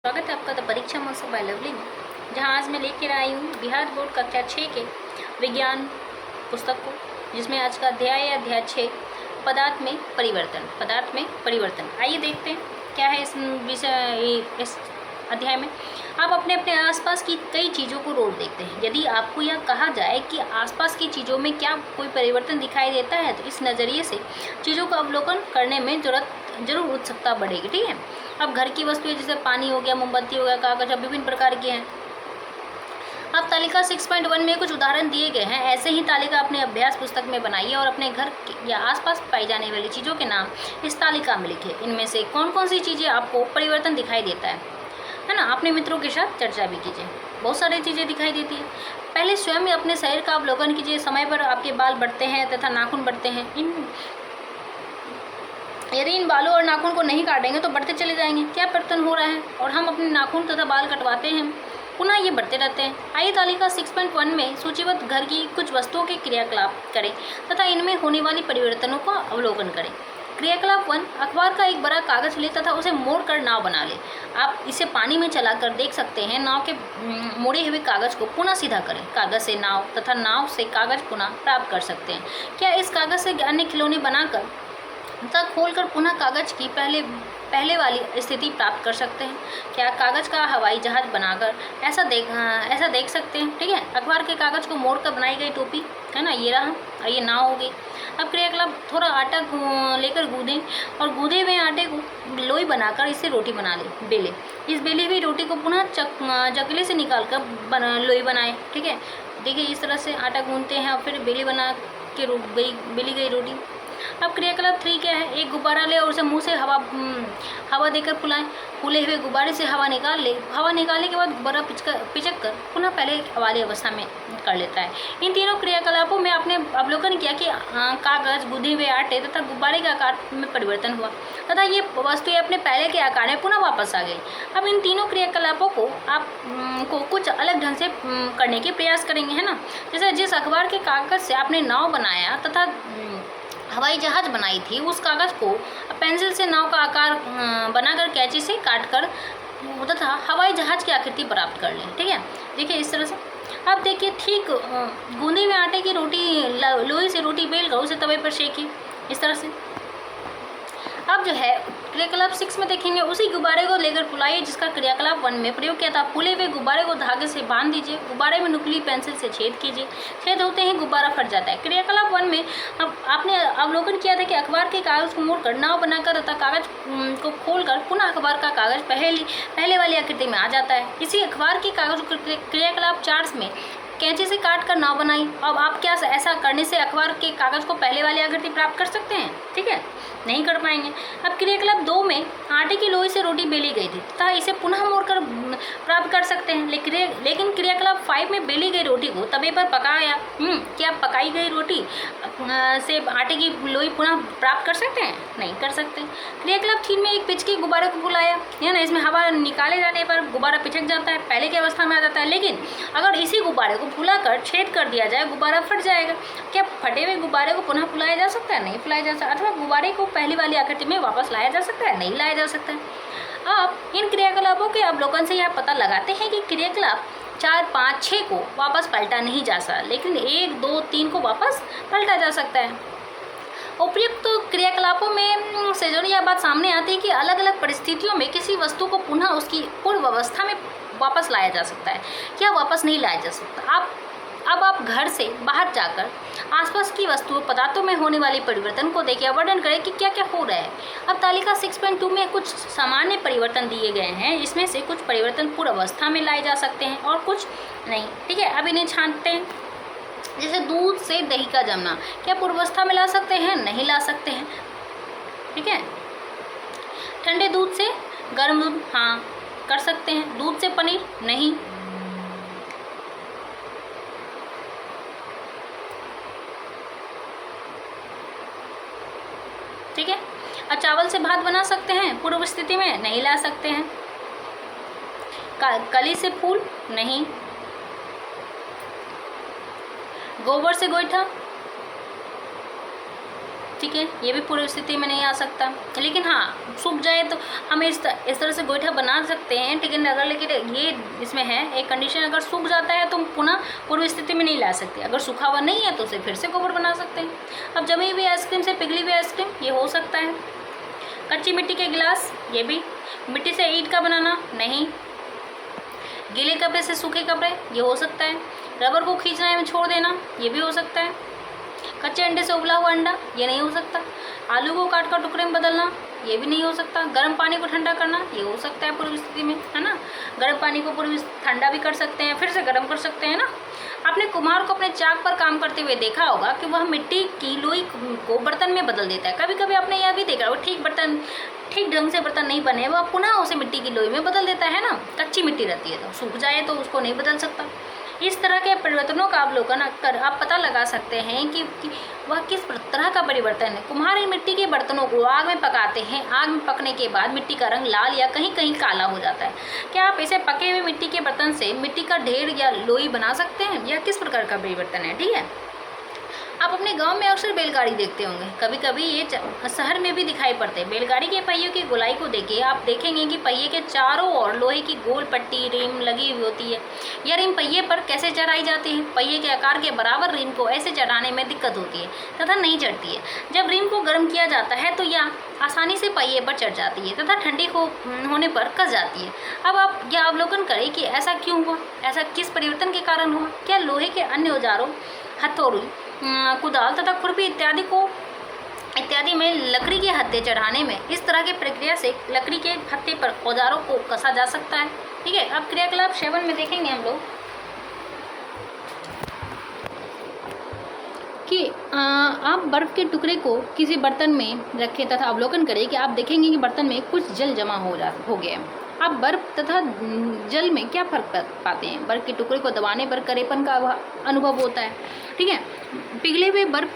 स्वागत है आपका द परीक्षा महोत्सव बाय लवली में, जहां आज मैं लेकर आई हूं बिहार बोर्ड कक्षा 6 के विज्ञान पुस्तक को, जिसमें आज का अध्याय है अध्याय 6 पदार्थ में परिवर्तन। आइए देखते हैं क्या है इस विषय इस अध्याय में। आप अपने अपने आसपास की कई चीज़ों को रोक देखते हैं। यदि आपको यह कहा जाए कि आसपास की चीज़ों में क्या कोई परिवर्तन दिखाई देता है, तो इस नज़रिए से चीज़ों का अवलोकन करने में जरूर उत्सुकता बढ़ेगी। ठीक है, अब घर की वस्तुएं जैसे पानी हो गया, मोमबत्ती हो गया, कागज, अब विभिन्न प्रकार के हैं। अब तालिका 6.1 में कुछ उदाहरण दिए गए हैं। ऐसे ही तालिका अपने अभ्यास पुस्तक में बनाइए और अपने घर या आसपास पाई जाने वाली चीज़ों के नाम इस तालिका में लिखें। इनमें से कौन कौन सी चीज़ें आपको परिवर्तन दिखाई देता है ना। अपने मित्रों के साथ चर्चा भी कीजिए। बहुत सारी चीज़ें दिखाई देती है। पहले स्वयं अपने शरीर का अवलोकन कीजिए। समय पर आपके बाल बढ़ते हैं तथा नाखून बढ़ते हैं। यदि इन बालों और नाखून को नहीं काटेंगे तो बढ़ते चले जाएंगे। क्या परिवर्तन हो रहा है और हम अपने नाखून तथा बाल कटवाते हैं, पुनः ये बढ़ते रहते हैं। आइए तालिका 6.1 में सूचीबद्ध घर की कुछ वस्तुओं के क्रियाकलाप करें तथा इनमें होने वाली परिवर्तनों का अवलोकन करें। क्रियाकलाप 1, अखबार का एक बड़ा कागज ले तथा उसे मोड़कर नाव बना ले। आप इसे पानी में चलाकर देख सकते हैं। नाव के मोड़े हुए कागज को पुनः सीधा करें। कागज से नाव तथा नाव से कागज पुनः प्राप्त कर सकते हैं। क्या इस कागज से अन्य खिलौने बनाकर तक खोलकर पुनः कागज की पहले वाली स्थिति प्राप्त कर सकते हैं। क्या कागज का हवाई जहाज बनाकर ऐसा देख सकते हैं। ठीक है, अखबार के कागज को मोड़कर बनाई गई टोपी है ना, ये रहा, ये नाव हो गई। अब क्रियाकलाप, थोड़ा आटा लेकर गूंदें और गूंदे हुए आटे को लोई बनाकर इससे रोटी बना ले। बेले, इस बेली हुई रोटी को पुनः चकले से निकाल कर लोई बनाए। ठीक है, देखिए इस तरह से आटा गूंदते हैं और फिर बेली बना के बेली गई रोटी। अब क्रियाकलाप 3 क्या है, एक गुब्बारा ले और उसे मुंह से हवा देकर फुलाएं। फूले हुए गुब्बारे से हवा निकाल ले। हवा निकालने के बाद गुब्बारा पिचक कर पुनः पहले वाली अवस्था में कर लेता है। इन तीनों क्रियाकलापों में आपने अवलोकन किया कि कागज, गूंदे हुए आटे तथा गुब्बारे के आकार में परिवर्तन हुआ तथा ये वस्तुएं अपने पहले के आकार में पुनः वापस आ गई। अब इन तीनों क्रियाकलापों को आप को कुछ अलग ढंग से करने के प्रयास करेंगे, है ना। जैसे जिस अखबार के कागज से आपने नाव बनाया तथा हवाई जहाज बनाई थी, उस कागज़ को पेंसिल से नाव का आकार बनाकर कैंची से काटकर तथा हवाई जहाज की आकृति प्राप्त कर लें। ठीक है, देखिए इस तरह से। अब देखिए ठीक गूंदे हुए आटे की रोटी, लोई से रोटी बेल कर उसे तवे पर सेकिए, इस तरह से। अब जो है क्रियाकलाप 6 में देखेंगे, उसी गुब्बारे को लेकर फुलाइए जिसका क्रियाकलाप 1 में प्रयोग किया था। फूले हुए गुब्बारे को धागे से बांध दीजिए। गुब्बारे में नुकीली पेंसिल से छेद कीजिए। छेद होते ही गुब्बारा फट जाता है। क्रियाकलाप 1 में अब आपने अवलोकन किया था कि अखबार के कागज को मोड़कर नाव बनाकर तथा कागज को खोलकर पुनः अखबार का कागज पहले वाली आकृति में आ जाता है। इसी अखबार के कागज को क्रियाकलाप 4 में कैंची से काट कर नाव बनाई। अब आप क्या ऐसा करने से अखबार के कागज को पहले वाली आकृति प्राप्त कर सकते हैं? ठीक है, नहीं कर पाएंगे। अब क्रियाकलाप 2 में आटे की लोई से रोटी बेली गई थी तथा इसे पुनः मोड़कर प्राप्त कर सकते हैं। लेकिन क्रियाकलाप 5 में बेली गई रोटी को तवे पर पकाया। क्या पकाई गई रोटी से आटे की लोई पुनः प्राप्त कर सकते हैं? नहीं कर सकते। क्रियाकलाप 3 में एक पिच के गुब्बारे को फुलाया, है ना। इसमें हवा निकाले जाने पर गुब्बारा पिचक जाता है, पहले की अवस्था में आ जाता है। लेकिन अगर इसी गुब्बारे को फुलाकर छेद कर दिया जाए, गुब्बारा फट जाएगा। क्या फटे हुए गुब्बारे को पुनः फुलाया जा सकता है? नहीं फुलाया जा सकता। अथवा गुब्बारे को पहली वाली आकृति में वापस लाया जा सकता है? नहीं लाया जा सकता है। अब इन क्रियाकलापों के अवलोकन से यह पता लगाते हैं कि क्रियाकलाप 4, 5, 6 को वापस पलटा नहीं जा सकता, लेकिन 1, 2, 3 को वापस पलटा जा सकता है। उपयुक्त क्रियाकलापों में से जो यह बात सामने आती है कि अलग अलग परिस्थितियों में किसी वस्तु को पुनः उसकी पूर्व अवस्था में वापस लाया जा सकता है, क्या वापस नहीं लाया जा सकता। अब आप घर से बाहर जाकर आसपास की वस्तुओं, पदार्थों में होने वाले परिवर्तन को देखिए, वर्णन करें कि क्या क्या हो रहा है। अब तालिका 6.2 में कुछ सामान्य परिवर्तन दिए गए हैं। इसमें से कुछ परिवर्तन पूर्व अवस्था में लाए जा सकते हैं और कुछ नहीं। ठीक है, अब इन्हें छांटते हैं। जैसे दूध से दही का जमना, क्या पूर्वावस्था में ला सकते हैं? नहीं ला सकते हैं। ठीक है, ठंडे दूध से गर्म दूध, हाँ कर सकते हैं। दूध से पनीर, नहीं। ठीक है, और चावल से भात बना सकते हैं? पूर्व स्थिति में नहीं ला सकते हैं। कली से फूल, नहीं। गोबर से गोईठा, ठीक है, ये भी पूरी स्थिति में नहीं आ सकता। लेकिन हाँ, सूख जाए तो हम इस तरह से गोईठा बना सकते हैं, ठीक है। अगर लेकिन ये इसमें है एक कंडीशन, अगर सूख जाता है तो पुनः पूर्व स्थिति में नहीं ला सकते। अगर सूखा हुआ नहीं है तो उसे फिर से गोबर बना सकते हैं। अब जमी हुई आइसक्रीम से पिघली हुई आइसक्रीम, ये हो सकता है। कच्ची मिट्टी के गिलास, ये भी। मिट्टी से ईंट का बनाना, नहीं। गीले कपड़े से सूखे कपड़े, ये हो सकता है। रबर को खींचना एवं छोड़ देना, ये भी हो सकता है। कच्चे अंडे से उबला हुआ अंडा, ये नहीं हो सकता। आलू को काट कर टुकड़े में बदलना, ये भी नहीं हो सकता। गर्म पानी को ठंडा करना, ये हो सकता है पूर्व स्थिति में, है ना। गर्म पानी को पूर्व ठंडा भी कर सकते हैं, फिर से गर्म कर सकते हैं ना। आपने कुम्हार को अपने चाक पर काम करते हुए देखा होगा कि वह मिट्टी की लोई को बर्तन में बदल देता है। कभी कभी आपने यह भी देखा होगा, ठीक ढंग से बर्तन नहीं बने, वह पुनः उसे मिट्टी की लोई में बदल देता है ना। कच्ची मिट्टी रहती है तो सूख जाए तो उसको नहीं बदल सकता। इस तरह के परिवर्तनों का अवलोकन कर आप पता लगा सकते हैं कि वह किस तरह का परिवर्तन है। कुम्हार इन मिट्टी के बर्तनों को आग में पकाते हैं। आग में पकने के बाद मिट्टी का रंग लाल या कहीं कहीं काला हो जाता है। क्या आप इसे पके हुए मिट्टी के बर्तन से मिट्टी का ढेर या लोई बना सकते हैं? यह किस प्रकार का परिवर्तन है, ठीक है। आप अपने गांव में अक्सर बैलगाड़ी देखते होंगे, कभी कभी ये शहर में भी दिखाई पड़ते हैं। बैलगाड़ी के पहियों की गोलाई को देखिए, आप देखेंगे कि पहिए के चारों ओर लोहे की गोल पट्टी रिम लगी हुई होती है। यह रिम पहिए पर कैसे चढ़ाई जाती है? पहिए के आकार के बराबर रिम को ऐसे चढ़ाने में दिक्कत होती है तथा नहीं चढ़ती है। जब रिम को गर्म किया जाता है तो यह आसानी से पहिए पर चढ़ जाती है तथा ठंडी होने पर कस जाती है। अब आप यह अवलोकन करें कि ऐसा क्यों हुआ, ऐसा किस परिवर्तन के कारण हुआ। क्या लोहे के अन्य औजारों, हथौड़ी, कुदाल तथा खुरपी इत्यादि में लकड़ी के हत्थे चढ़ाने में इस तरह की प्रक्रिया से लकड़ी के हत्थे पर औजारों को कसा जा सकता है, ठीक है। अब क्रियाकलाप 7 में देखेंगे हम लोग कि आप बर्फ के टुकड़े को किसी बर्तन में रखें तथा अवलोकन करें कि आप देखेंगे कि बर्तन में कुछ जल जमा हो गया है। आप बर्फ तथा जल में क्या फर्क पाते हैं? बर्फ के टुकड़े को दबाने पर कड़ेपन का अनुभव होता है, ठीक है। पिघले हुए बर्फ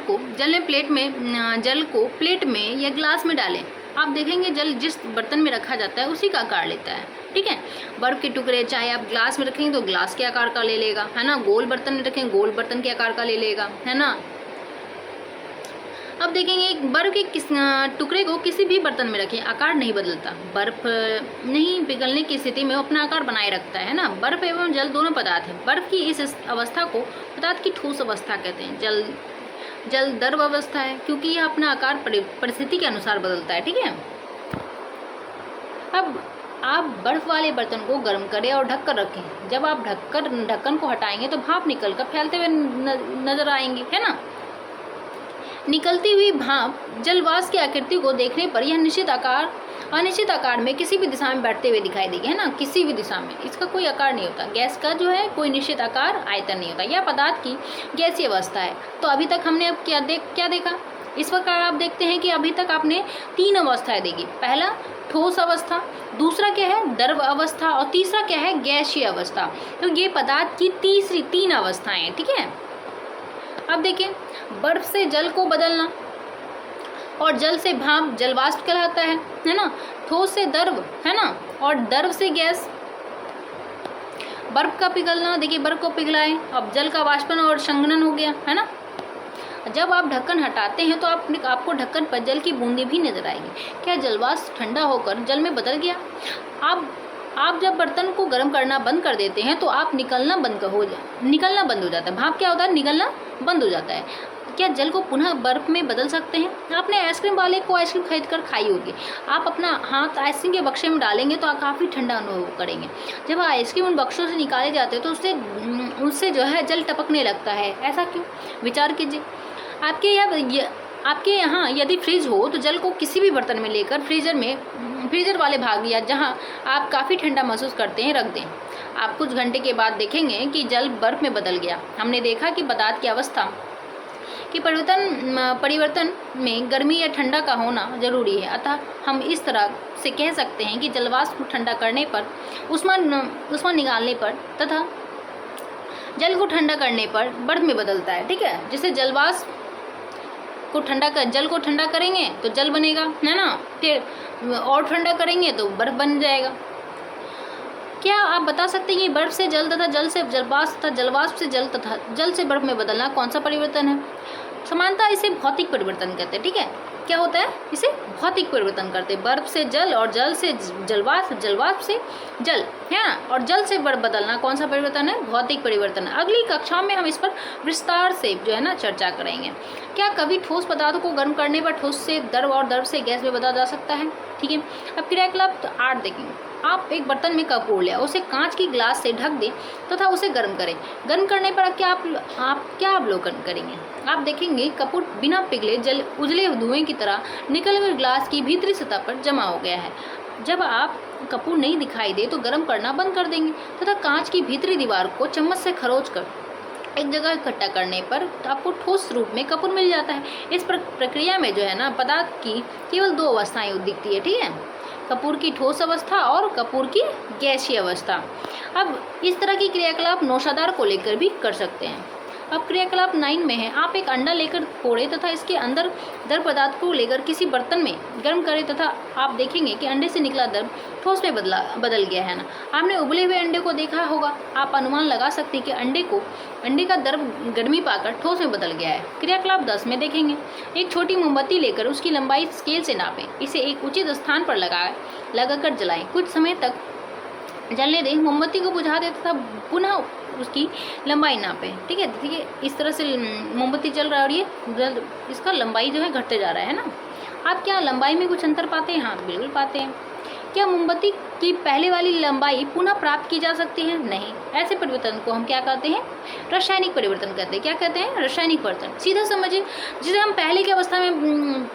को जल को प्लेट में या ग्लास में डालें। आप देखेंगे जल जिस बर्तन में रखा जाता है उसी का आकार लेता है, ठीक है। बर्फ के टुकड़े चाहे आप ग्लास में रखेंगे तो ग्लास के आकार का ले लेगा, है ना। गोल बर्तन में रखेंगे गोल बर्तन के आकार का ले लेगा, है ना। अब देखेंगे बर्फ के टुकड़े को किसी भी बर्तन में रखें, आकार नहीं बदलता। बर्फ नहीं पिघलने की स्थिति में वो अपना आकार बनाए रखता है ना। बर्फ एवं जल दोनों पदार्थ हैं। बर्फ की इस अवस्था को पदार्थ की ठोस अवस्था कहते हैं। जल द्रव अवस्था है क्योंकि यह अपना आकार परिस्थिति के अनुसार बदलता है, ठीक है। अब आप बर्फ वाले बर्तन को गर्म करें और ढक कर रखें। जब आप ढक्कन को हटाएंगे तो भाप निकलकर फैलते हुए नजर आएंगे, है ना। निकलती हुई भाप जलवाष्प की आकृति को देखने पर यह अनिश्चित आकार में किसी भी दिशा में बैठते हुए दिखाई देगी, है ना। किसी भी दिशा में इसका कोई आकार नहीं होता। गैस का जो है कोई निश्चित आकार आयतन नहीं होता। यह पदार्थ की गैसीय अवस्था है। तो अभी तक हमने अब क्या देखा? इस प्रकार आप देखते हैं कि अभी तक आपने 3 अवस्थाएं देखी। पहला ठोस अवस्था, दूसरा क्या है द्रव अवस्था और तीसरा क्या है गैसीय अवस्था। तो ये पदार्थ की 3 अवस्थाएं हैं, ठीक है। अब देखिए बर्फ से जल को बदलना और जल से भाप जलवाष्प कहलाता है ना। ठोस से द्रव, है ना, और द्रव से गैस। बर्फ का पिघलना, देखिए बर्फ को पिघलाएं, अब जल का वाष्पन और संघनन हो गया, है ना। जब आप ढक्कन हटाते हैं तो आपको ढक्कन पर जल की बूंदें भी नजर आएगी। क्या जलवाष्प ठंडा होकर जल में बदल गया? आप जब बर्तन को गर्म करना बंद कर देते हैं तो आप निकलना बंद हो जाता है। भाप क्या होता है? निकलना बंद हो जाता है। क्या जल को पुनः बर्फ में बदल सकते हैं? आपने आइसक्रीम वाले को आइसक्रीम खरीद कर खाई होगी। आप अपना हाथ आइसक्रीम के बक्से में डालेंगे तो आप काफ़ी ठंडा अनुभव करेंगे। जब आइसक्रीम उन बक्सों से निकाले जाते हैं तो उससे जो है जल टपकने लगता है। ऐसा क्यों? विचार कीजिए। आपके यहाँ यदि फ्रिज हो तो जल को किसी भी बर्तन में लेकर फ्रीजर वाले भाग या जहाँ आप काफ़ी ठंडा महसूस करते हैं रख दें। आप कुछ घंटे के बाद देखेंगे कि जल बर्फ में बदल गया। हमने देखा कि पदार्थ की अवस्था कि परिवर्तन में गर्मी या ठंडा का होना जरूरी है। अतः हम इस तरह से कह सकते हैं कि जलवाष्प को ठंडा करने पर, ऊष्मा निकालने पर तथा जल को ठंडा करने पर बर्फ में बदलता है, ठीक है। जैसे जलवाष्प को जल को ठंडा करेंगे तो जल बनेगा, है ना। फिर और ठंडा करेंगे तो बर्फ बन जाएगा। क्या आप बता सकते हैं कि बर्फ से जल तथा जल से जलवाष्प तथा जलवाष्प से जल तथा जल से बर्फ में बदलना कौन सा परिवर्तन है? समानता इसे भौतिक परिवर्तन कहते हैं। ठीक है, क्या होता है, इसे भौतिक परिवर्तन करते हैं। बर्फ से जल और जल से जलवाष्प, जलवाष्प से जल, है ना, और जल से बदलना कौन सा परिवर्तन है, भौतिक परिवर्तन है। अगली कक्षाओं में हम इस पर विस्तार से जो है ना चर्चा करेंगे। क्या कभी ठोस पदार्थों को गर्म करने पर ठोस से द्रव और द्रव से गैस में बदला जा सकता है। ठीक है, अब क्रियाकलाप 8 देखेंगे। आप एक बर्तन में कपूर लिया, उसे कांच की ग्लास से ढक दें तथा उसे गर्म करें। गर्म करने पर आप क्या अवलोकन करेंगे। आप देखेंगे कपूर बिना पिघले जल उजले धुएं की तरह निकलकर ग्लास की भीतरी सतह पर जमा हो गया है। जब आप कपूर नहीं दिखाई दे तो गर्म करना बंद कर देंगे तथा कांच की भीतरी दीवार को चम्मच से खरोच कर एक जगह इकट्ठा करने पर आपको ठोस रूप में कपूर मिल जाता है। इस प्रक्रिया में जो है ना पदार्थ की केवल 2 अवस्थाएं दिखती है। ठीक है, कपूर की ठोस अवस्था और कपूर की गैसीय अवस्था। अब इस तरह की क्रियाकलाप नौशादार को लेकर भी कर सकते हैं। अब क्रियाकलाप 9 में है, आप एक अंडा लेकर फोड़े तथा इसके अंदर द्रव पदार्थ को लेकर किसी बर्तन में गर्म करें तथा आप देखेंगे कि अंडे से निकला द्रव ठोस में बदल गया है ना। आपने उबले हुए अंडे को देखा होगा, आप अनुमान लगा सकते हैं कि अंडे का द्रव गर्मी पाकर ठोस में बदल गया है। क्रियाकलाप 10 में देखेंगे, एक छोटी मोमबत्ती लेकर उसकी लंबाई स्केल से नापें, इसे एक उचित स्थान पर लगाकर जलाएं, कुछ समय तक जलने दें, मोमबत्ती को बुझा दें तथा पुनः उसकी लंबाई नापें। ठीक है, देखिए इस तरह से मोमबत्ती जल रहा है और ये इसका लंबाई जो है घटते जा रहा है ना। आप क्या लंबाई में कुछ अंतर पाते हैं। हाँ, बिल्कुल पाते हैं। क्या मोमबत्ती की पहले वाली लंबाई पुनः प्राप्त की जा सकती है। नहीं, ऐसे परिवर्तन को हम क्या कहते हैं, रासायनिक परिवर्तन कहते हैं। क्या कहते हैं, रासायनिक परिवर्तन। सीधा समझिए, जिसे हम पहले की अवस्था में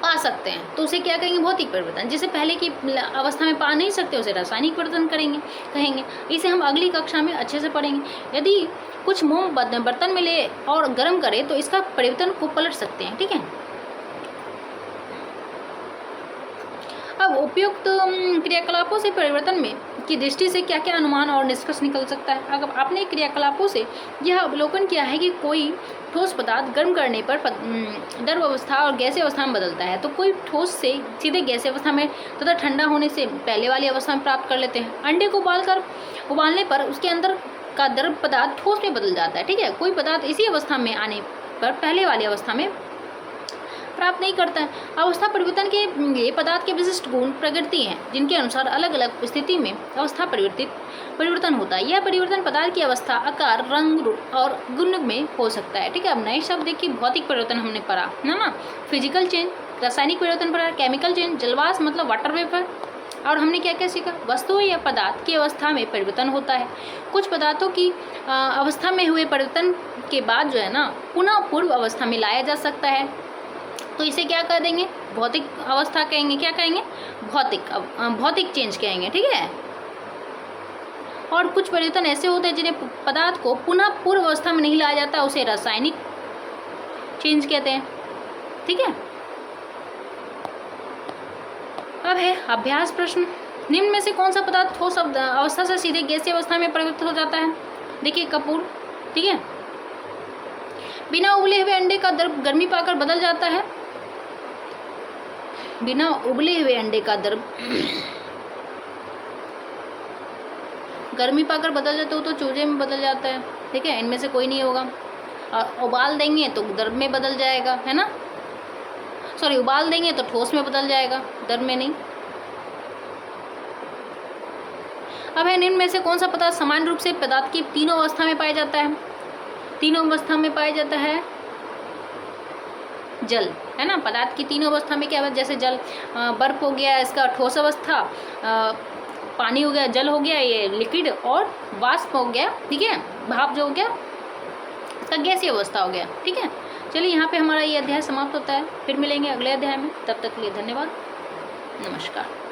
पा सकते हैं तो उसे क्या कहेंगे, भौतिक परिवर्तन। जिसे पहले की अवस्था में पा नहीं सकते उसे रासायनिक परिवर्तन कहेंगे। इसे हम अगली कक्षा में अच्छे से पढ़ेंगे। यदि कुछ मोम बर्तन में ले और गर्म करें तो इसका परिवर्तन को पलट सकते हैं। ठीक है, अब उपयुक्त क्रियाकलापों से परिवर्तन में की दृष्टि से क्या क्या अनुमान और निष्कर्ष निकल सकता है। अगर आपने क्रियाकलापों से यह अवलोकन किया है कि कोई ठोस पदार्थ गर्म करने पर द्रव अवस्था और गैसीय अवस्था में बदलता है, तो कोई ठोस से सीधे गैसीय अवस्था में तथा ठंडा होने से पहले वाली अवस्था में प्राप्त कर लेते हैं। अंडे को उबालने पर उसके अंदर का द्रव पदार्थ ठोस में बदल जाता है। ठीक है, कोई पदार्थ इसी अवस्था में आने पर पहले वाली अवस्था में प्राप्त नहीं करता है। अवस्था परिवर्तन के लिए पदार्थ के विशिष्ट गुण प्रकृति हैं, जिनके अनुसार अलग अलग स्थिति में अवस्था परिवर्तन होता है। यह परिवर्तन पदार्थ की अवस्था, आकार, रंग और गुण में हो सकता है। ठीक है, अब नए शब्द देखिए, भौतिक परिवर्तन हमने पढ़ा है ना, फिजिकल चेंज, रासायनिक परिवर्तन पढ़ा, केमिकल चेंज, जलवाष्प मतलब वाटर वेपर, और हमने क्या क्या सीखा, वस्तुओं या पदार्थ की अवस्था में परिवर्तन होता है। कुछ पदार्थों की अवस्था में हुए परिवर्तन के बाद जो है ना पुनः पूर्व अवस्था में लाया जा सकता है, तो इसे क्या कर देंगे, भौतिक अवस्था कहेंगे। क्या कहेंगे, भौतिक चेंज कहेंगे। ठीक है, और कुछ परिवर्तन ऐसे होते हैं जिन्हें पदार्थ को पुनः पूर्व अवस्था में नहीं लाया जाता, उसे रासायनिक चेंज कहते हैं। ठीक है, अब है अभ्यास प्रश्न। निम्न में से कौन सा पदार्थ ठोस अवस्था से सीधे गैसीय अवस्था में परिवर्तित हो जाता है। देखिए कपूर। ठीक है, बिना उबले हुए अंडे का द्रव गर्मी पाकर बदल जाता है। बिना उबले हुए अंडे का द्रव गर्मी पाकर बदल जाता हो तो चूजे में बदल जाता है। ठीक है, इनमें से कोई नहीं होगा। और उबाल देंगे तो द्रव में बदल जाएगा, है ना, सॉरी उबाल देंगे तो ठोस में बदल जाएगा, द्रव में नहीं। अब है, निम्न में से कौन सा पदार्थ समान रूप से पदार्थ की तीनों अवस्था में पाया जाता है। तीनों अवस्था में पाया जाता है जल, है ना। पदार्थ की तीनों अवस्था में क्या है, जैसे जल, बर्फ हो गया इसका ठोस अवस्था, पानी हो गया, जल हो गया ये लिक्विड, और वाष्प हो गया, ठीक है, भाप जो हो गया इसका गैसीय अवस्था हो गया। ठीक है, चलिए यहाँ पे हमारा ये अध्याय समाप्त होता है, फिर मिलेंगे अगले अध्याय में। तब तक के लिए धन्यवाद, नमस्कार।